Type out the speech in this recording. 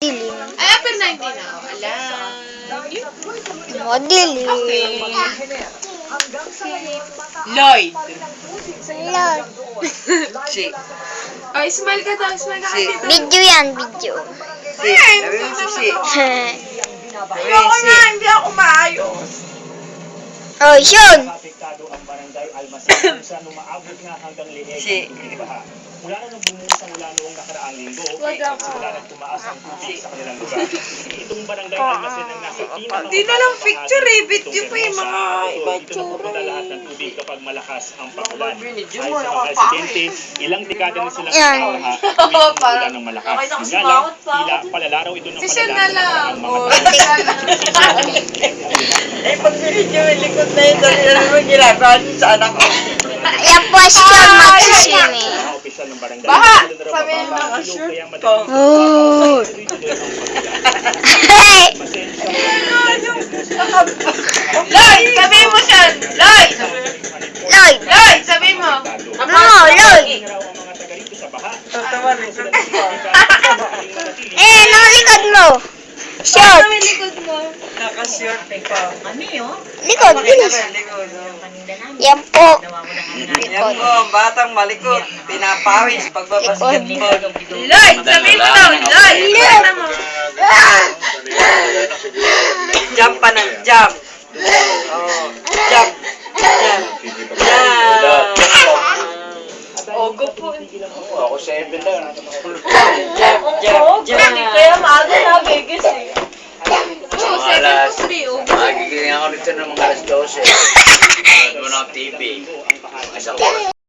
Dilim. Ay, upper 90 na. Alam. Madilim. Okay. Lloyd. Lord. Si. Oh, smile ka daw. Smile ka kasi daw. Video yan, video. Si. Sabi mo si Si. Ayoko na. Hindi ako maayos. Oh, Sean. Si. Mula na nang bumusa mula noong nakaraang linggo, simula nang tumaas ang tubig sa kanilang lugar. Itong barangay Almasen ang nasa pinaka- Di na lang picture eh. Video pa yung mga iba Dito tsura napupunta lahat eh. ng tubig kapag malakas ang pagulan. Binidyo Ayon mo, sa mga nakapake. residente, ilang dekada na silang Yan. nakaha tuwing umuulan ng malakas. Okay na kasi Yun nga lang, bakit pa ako? tila palalaraw ito ng Si Sean na palalaro lang. ng mga Oh, Eh, pag binidyo yung likod na yun, dali na naman ginagawa niyo sa anak ko. Yan po si Sean Maxime. mga opisyal ng barangay. Baha! Lalo na raw Sabi bababa ng ang mga ilog, shoot kaya ko. madaling- Oh. tuloy-tuloy ang pagbiyahe. Hey! Lloyd! Sabihin mo siya! Lloyd! Lloyd. Lloyd! Sabihin mo! No, Lloyd. Tatawa rin sila. Nakalikod mo. Short. Sa likod mo. Nakashort pa. Likod, bilis. Likod. Yan po. Yan po, ang batang malikot. Pinapawis pagbabasketball. Lloyd! Sabihin mo daw! Lloyd! Sabihin mo! Jump pa ng jump. Oh, jump. Jump. Jump. Ogo po. Ako 7 lang. Jump, jump, jump. Kaya maaga na gigising. Oo, 7 to 3. Ogo. Magigiling ako rito ng mga alas 12. Ano ng TV. Isang oras.